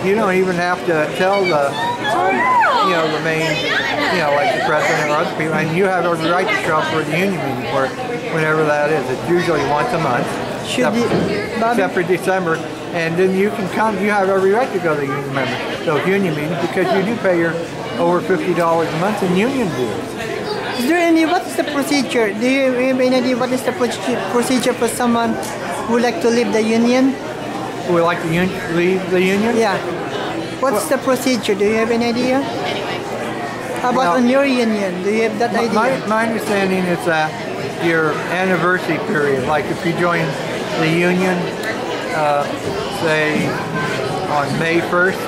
you don't even have to tell the the main, like the president or other people, and you have every right to show up for the union meeting for whenever that is. It's usually once a month, except for December, and then you can come. You have every right to go to the those union meetings because you do pay your over $50 a month in union dues. Is there any? What is the procedure? Do you have any idea what is the procedure for someone who would like to leave the union? Who would like to leave the union? Yeah. What's the procedure? Do you have any idea? How about on your union? Do you have that idea? My understanding is that your anniversary period, like if you join the union, say on May 1st,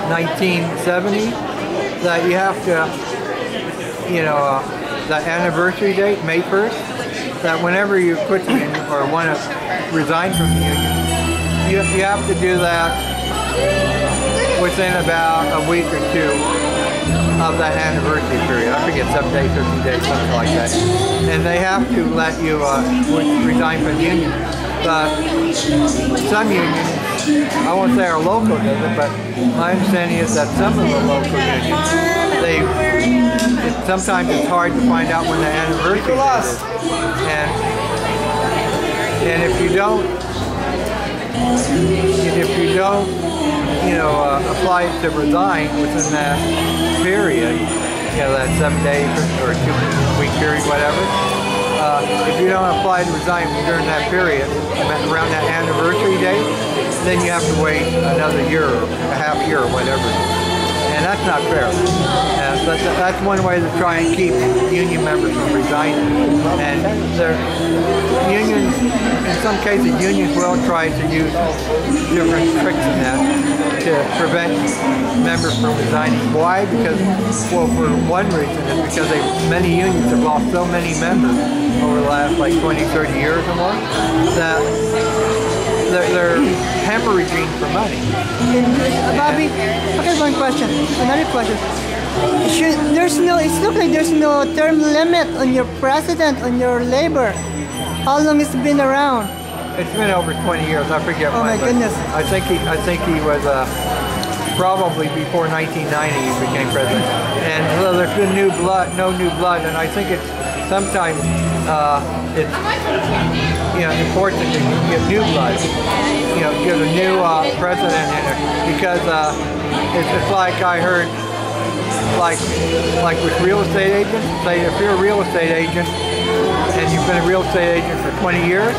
1970, that you have to, the anniversary date, May 1st, that whenever you quit the union or want to resign from the union, you have to do that within about a week or two of that anniversary period. I forget, 7 days, 13 days, something like that. And they have to let you resign from the union. But some unions, I won't say our local does it, but my understanding is that some of the local unions, sometimes it's hard to find out when the anniversary is. And if you don't, apply to resign within that period, that 7 days or 2 week period, whatever. If you don't apply to resign during that period, around that anniversary date, then you have to wait another year, or a half year, or whatever. And that's not fair. But that's one way to try and keep union members from resigning. And unions, in some cases, unions will try to use different tricks in that to prevent members from resigning. Why? Because, well, for one reason is because many unions have lost so many members over the last like 20, 30 years or more that they're hemorrhaging for money. Bobby, okay, one question. Another question. It looks like there's no term limit on your president, on your labor. How long has it been around? It's been over 20 years. I forget when. Oh my goodness. I think he was probably before 1990 he became president. And so there's been no new blood, and I think it's sometimes it's important to get new blood. Get a new president in it because it's like I heard, like with real estate agents. Say if you're a real estate agent and you've been a real estate agent for 20 years,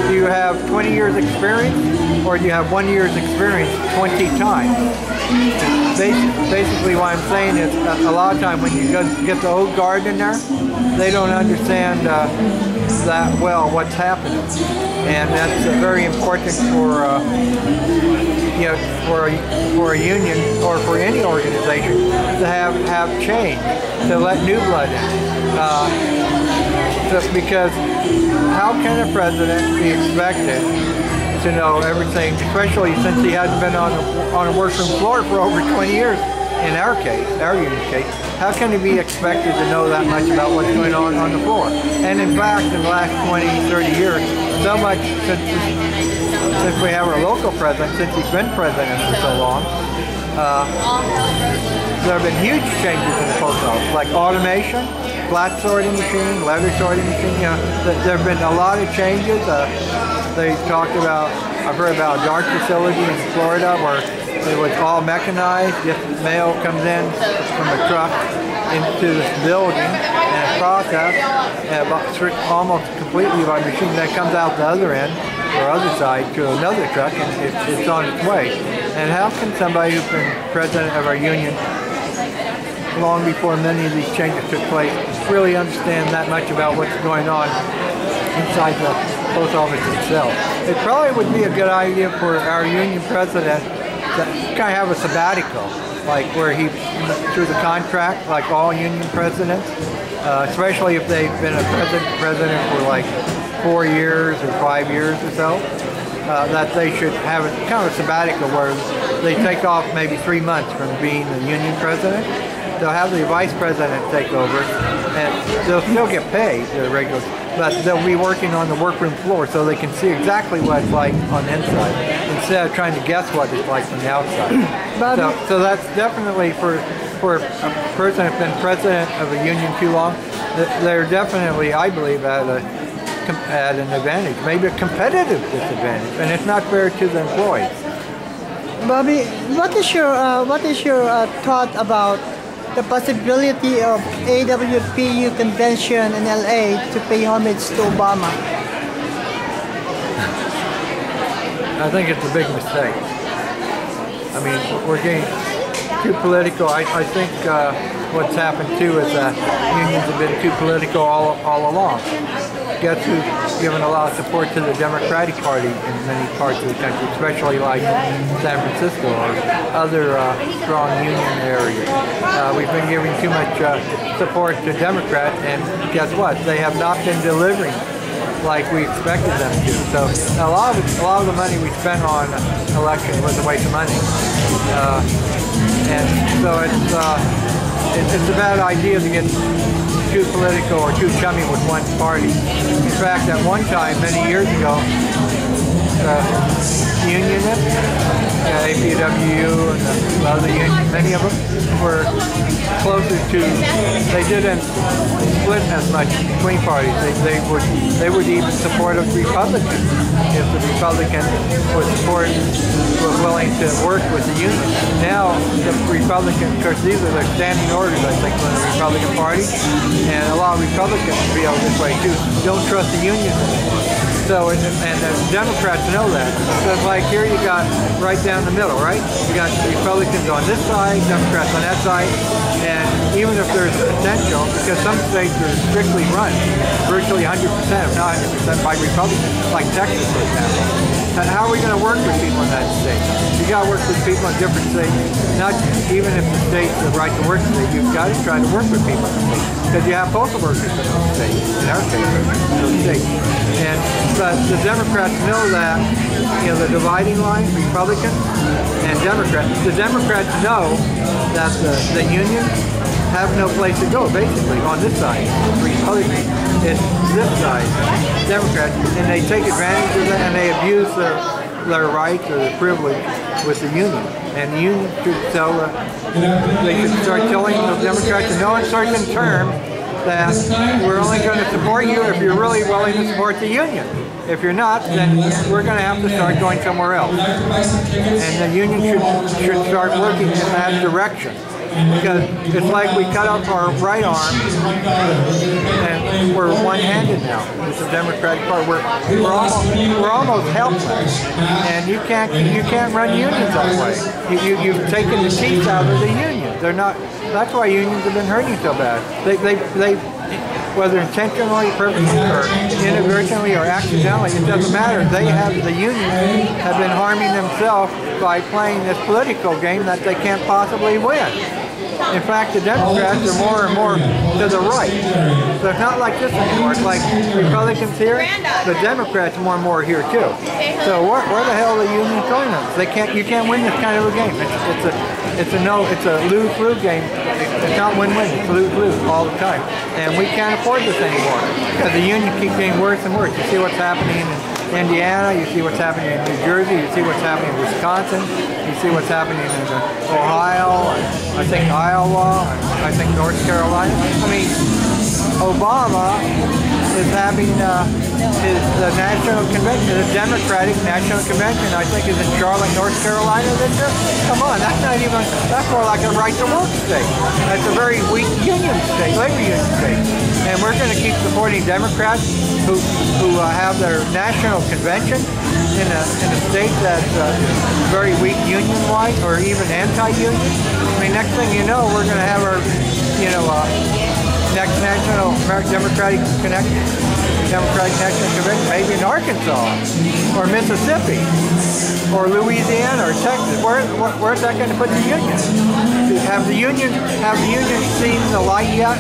do you have 20 years experience or do you have 1 year's experience 20 times? Basically what I'm saying is a lot of time when you get the old guard in there, they don't understand that well what's happening. And that's very important for for a union or for any organization to have change, to let new blood in. Just because how can a president be expected to know everything, especially since he hasn't been on a workroom floor for over 20 years? In our case, our union case, how can he be expected to know that much about what's going on the floor? And in fact, in the last 20, 30 years, so much since we have our local president, since he's been president for so long, there have been huge changes in the post office, like automation, flat sorting machine, letter sorting machine. There have been a lot of changes. They talked about, I've heard about a yard facility in Florida where it was all mechanized. Just mail comes in from a truck into this building and it's processed almost completely by machine that comes out the other end or other side to another truck and it's on its way. And how can somebody who's been president of our union long before many of these changes took place really understand that much about what's going on inside the post office itself? It probably would be a good idea for our union president to kind of have a sabbatical, like where he, through the contract, like all union presidents, especially if they've been a president for like 4 years or 5 years or so, that they should have a kind of a sabbatical where they take off maybe 3 months from being the union president. They'll have the vice president take over, and they'll still get paid, the regulars, but they'll be working on the workroom floor so they can see exactly what it's like on the inside instead of trying to guess what it's like from the outside. So that's definitely for a person who's been president of a union too long, they're definitely, I believe, at an advantage, maybe a competitive disadvantage, and it's not fair to the employees. Bobby, what is your thought about the possibility of AWPU convention in LA to pay homage to Obama? I think it's a big mistake. I mean, we're getting too political. I think what's happened too is that unions have been too political all along. Guess who's given a lot of support to the Democratic Party in many parts of the country, especially like San Francisco or other strong union areas. We've been giving too much support to Democrats, and guess what? They have not been delivering like we expected them to. So a lot of the money we spent on election was a waste of money, and so it's a bad idea to get too political or too chummy with one party. In fact, at one time, many years ago, unionists, APWU and the other unions, many of them were closer to, they didn't split as much between parties. They would even support a Republican if the Republican was willing to work with the union. Now, the Republicans, of course, these are their standing orders, I think, from the Republican Party, and a lot of Republicans feel this way too. Don't trust the unions anymore. So, and the Democrats know that. So it's like here you got right down the middle, right? You got Republicans on this side, Democrats on that side, and even if there's potential, because some states are strictly run, virtually 100%, if not 100% by Republicans, like Texas, for example. And how are we going to work with people in that state? You got to work with people in different states, not even if the state's the right to work state, you've got to try to work with people in the state. Because you have postal workers in those states, in our case, those states. But the Democrats know that, you know, the dividing line, Republicans and Democrats. The Democrats know that the unions have no place to go, basically, on this side. Republicans, it's this side, Democrats, and they take advantage of that and they abuse their rights or their privilege with the union. And the union should tell, they should start telling the Democrats in no uncertain terms that we're only going to support you if you're really willing to support the union. If you're not, then we're going to have to start going somewhere else. And the union should start working in that direction. Because it's like we cut off our right arm and we're one-handed now. It's the Democratic Party. We're almost helpless, and you can't run unions that way. You've taken the teeth out of the union. They're not. That's why unions have been hurting so bad. They whether intentionally, purposely, or inadvertently, or accidentally, it doesn't matter. The unions have been harming themselves by playing this political game that they can't possibly win. In fact, the Democrats are more and more to the right. So it's not like this anymore. It's like Republicans here, the Democrats more and more here too. So where the hell are the unions going on? You can't win this kind of a game. It's a lose-lose game. It's not win-win. It's lose-lose all the time. And we can't afford this anymore because the unions keep getting worse and worse. You see what's happening in Indiana, you see what's happening in New Jersey, you see what's happening in Wisconsin, you see what's happening in Ohio, I think Iowa, I think North Carolina. I mean, Obama is having the National Convention, the Democratic National Convention, I think is in Charlotte, North Carolina this year. Come on, that's more like a right-to-work state. That's a very weak union state, labor union state. And we're going to keep supporting Democrats who have their national convention in a state that's very weak union-wise or even anti-union. I mean, next thing you know, we're going to have our, next national Democratic National Convention, maybe in Arkansas or Mississippi or Louisiana or Texas. Where's that going to put the union? Have the union seen the light yet,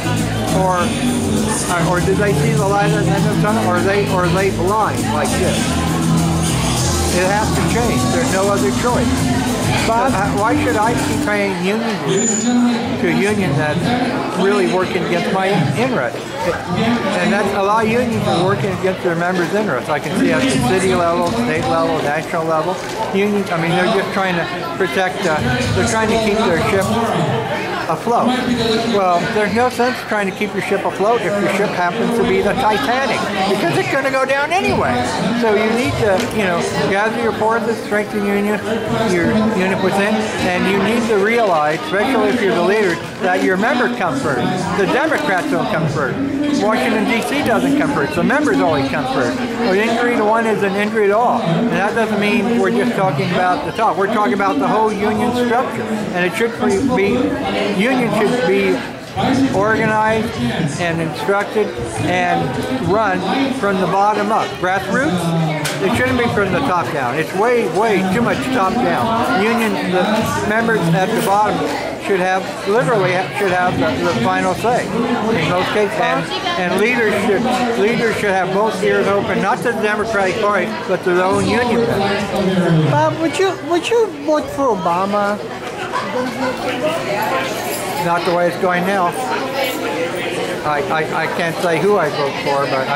or did they see the light at the end of the tunnel, or are they blind like this? It has to change. There's no other choice. Bob? Why should I keep paying union dues to a union that's really working against my interests? And that's a lot of unions are working against their members' interests. I can see at the city level, state level, national level. Unions, I mean, they're just trying to protect, they're trying to keep their ship afloat. Well, there's no sense trying to keep your ship afloat if your ship happens to be the Titanic, because it's going to go down anyway. So you need to, you know, gather your forces, strengthen your unit within, and you need to realize, especially if you're the leader, that your members come first. The Democrats don't come first. Washington, D.C. doesn't come first. The members always come first. An injury to one is an injury to all. And that doesn't mean we're just talking about the top. We're talking about the whole union structure. And it should be, union should be organized and instructed and run from the bottom up. Grassroots, it shouldn't be from the top down. It's way too much top down. Union, the members at the bottom should have, literally should have the final say in most cases. And leaders should have both ears open, not to the Democratic Party, but to their own union members. Bob, would you vote for Obama? Not the way it's going now. I can't say who I vote for, but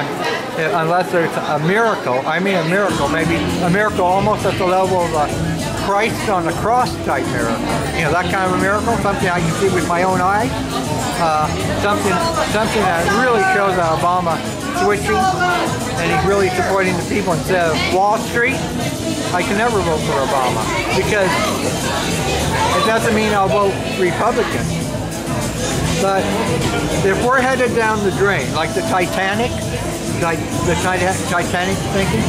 unless there's a miracle, I mean a miracle, maybe a miracle almost at the level of a Christ on the cross type miracle. You know, that kind of a miracle, something I can see with my own eyes, something that really shows that Obama switching and he's really supporting the people instead of Wall Street. I can never vote for Obama because it doesn't mean I'll vote Republican. But if we're headed down the drain, like the Titanic, the Titanic sinking,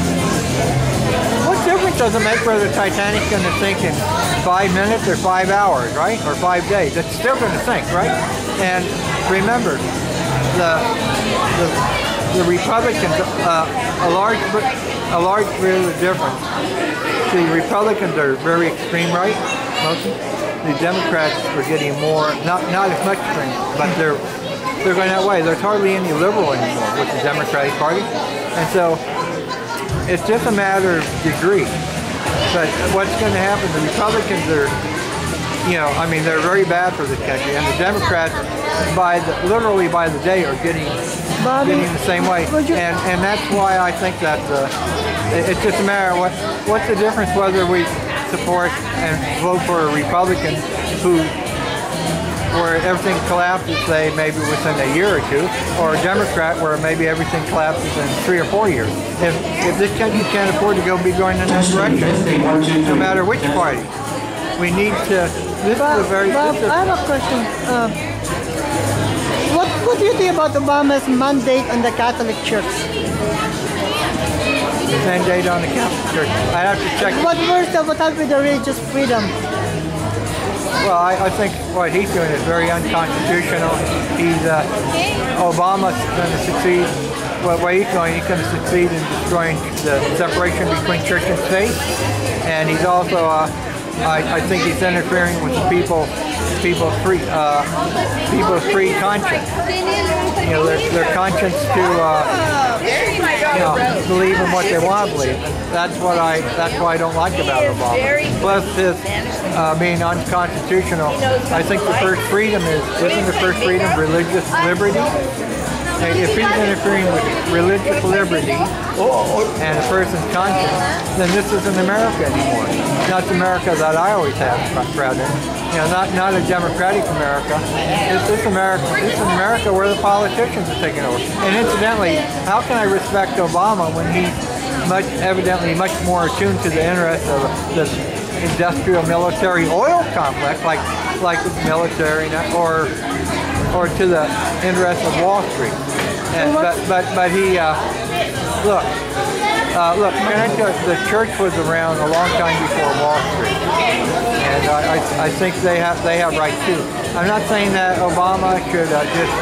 what difference does it make whether the Titanic's going to sink in 5 minutes or 5 hours, right? Or 5 days? It's still going to sink, right? And remember, the Republicans, a large bit of the difference. The Republicans are very extreme right, mostly. The Democrats are getting more, not as much extreme, but they're going that way. There's hardly any liberal anymore with the Democratic Party. And so it's just a matter of degree. But what's going to happen, the Republicans are, you know, I mean, they're very bad for this country. And the Democrats, literally by the day, are getting the same way. And that's why I think that it's just a matter of what's the difference whether we support and vote for a Republican where everything collapses, say, maybe within a year or two, or a Democrat where maybe everything collapses in 3 or 4 years. If this country can't afford to be going in that direction, no matter which party, we need to. Bob, I have a question. What do you think about Obama's mandate on the Catholic Church? Mandate on the Catholic Church. I have to check. What happened with the religious freedom? Well, I think what he's doing is very unconstitutional. Obama's going to succeed. Well, what he's going to succeed in destroying the separation between church and state. And he's also, I think he's interfering with people's free conscience. You know, their conscience to believe in what they want to believe. That's why I don't like about Obama. Plus his being unconstitutional. I think the first freedom isn't the first freedom religious liberty? If he's interfering with religious liberty and a person's conscience, then this isn't America anymore. Not the America that I always have proud in. You know, not a democratic America. This is America where the politicians are taking over. And incidentally, how can I respect Obama when he's evidently much more attuned to the interests of the industrial military oil complex, like the military, or to the interests of Wall Street. But he look, the church was around a long time before Wall Street, and I think they have right too. I'm not saying that Obama should just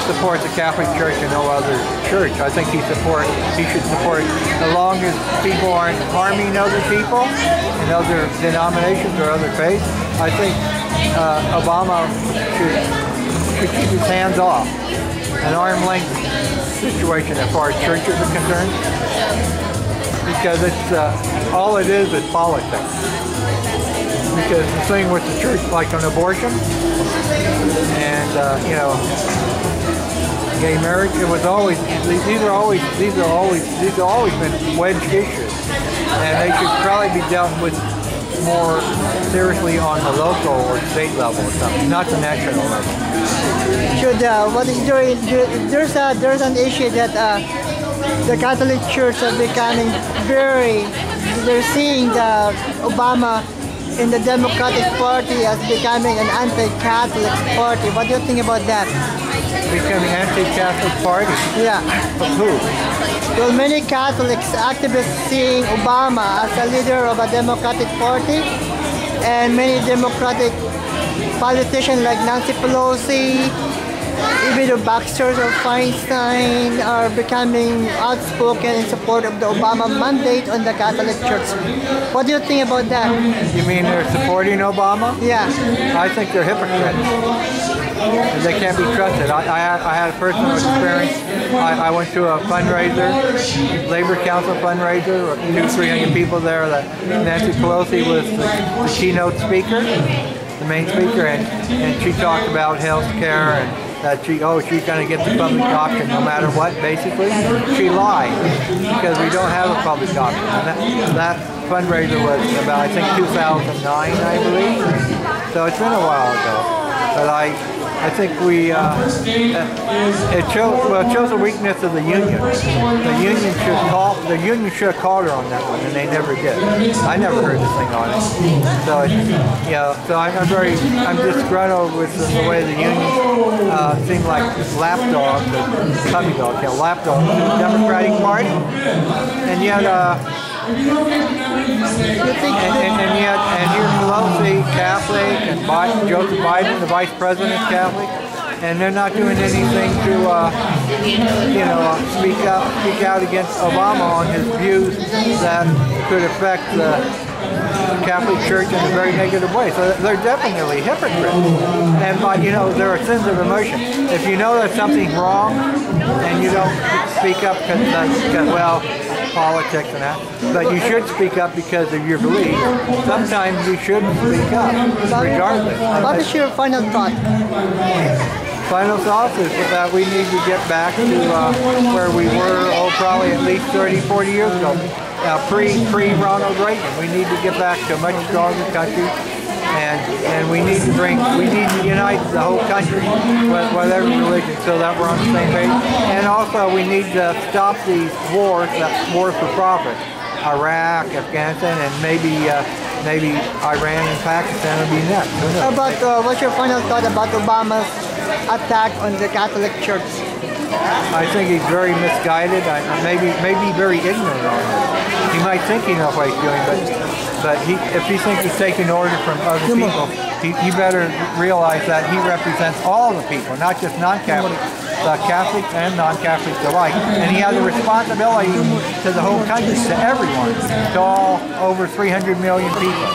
support the Catholic Church and no other church. I think he should support as long as people aren't harming other people and other denominations or other faiths. I think Obama should keep his hands off. An arm length situation as far as churches are concerned. because it's all it is politics. Because the thing with the church, like on abortion, and you know, gay marriage, it was always these are always been wedged issues, and they should probably be dealt with more seriously on the local or state level or something, not the national level. Should what is there's an issue that the Catholic Church are becoming they're seeing the Obama in the Democratic Party as becoming an anti-Catholic party. What do you think about that? Becoming anti-Catholic party? Yeah. Of who? Well, many Catholics activists seeing Obama as a leader of a Democratic Party, and many Democratic politicians like Nancy Pelosi, even the Baxters or Feinstein are becoming outspoken in support of the Obama mandate on the Catholic Church. What do you think about that? You mean they're supporting Obama? Yeah. I think they're hypocrites. They can't be trusted. I had a personal experience. I went to a fundraiser, Labor Council fundraiser, 200-300 people there. That Nancy Pelosi was the keynote speaker, the main speaker, and she talked about health care and that she's going to get the public option no matter what, basically. She lied, because we don't have a public option. And that fundraiser was about, I think, 2009, I believe. So it's been a while ago. But I think it shows the weakness of the union. The union should have called her on that one, and they never did. I never heard the thing on it. So so I'm disgruntled with the way the union seemed like lapdogs, puppy dogs, lapdogs to the Democratic Party, and yet. And here's Pelosi, Catholic, and Joseph Biden, the Vice President, Catholic, and they're not doing anything to, speak out against Obama on his views that could affect the Catholic Church in a very negative way. So they're definitely hypocrites. And there are sins of omission. If you know that something's wrong and you don't speak up because politics and that, but you should speak up because of your beliefs. Sometimes you shouldn't speak up, regardless. What is your final thought? Final thought is that we need to get back to where we were, probably at least 30, 40 years ago. Pre-Ronald Reagan. We need to get back to a much stronger country, and we need to unite the whole country, whatever religion, so that we're on the same page. And also, we need to stop these wars for profit. Iraq, Afghanistan, and maybe Iran and Pakistan will be next. What's your final thought about Obama's attack on the Catholic Church? I think he's very misguided. Maybe very ignorant on it. He might think he knows what he's doing, but if he thinks he's taking order from other people, he better realize that he represents all the people, not just non-Catholics, Catholics and non-Catholics alike. And he has a responsibility to the whole country, to everyone, to all over 300 million people.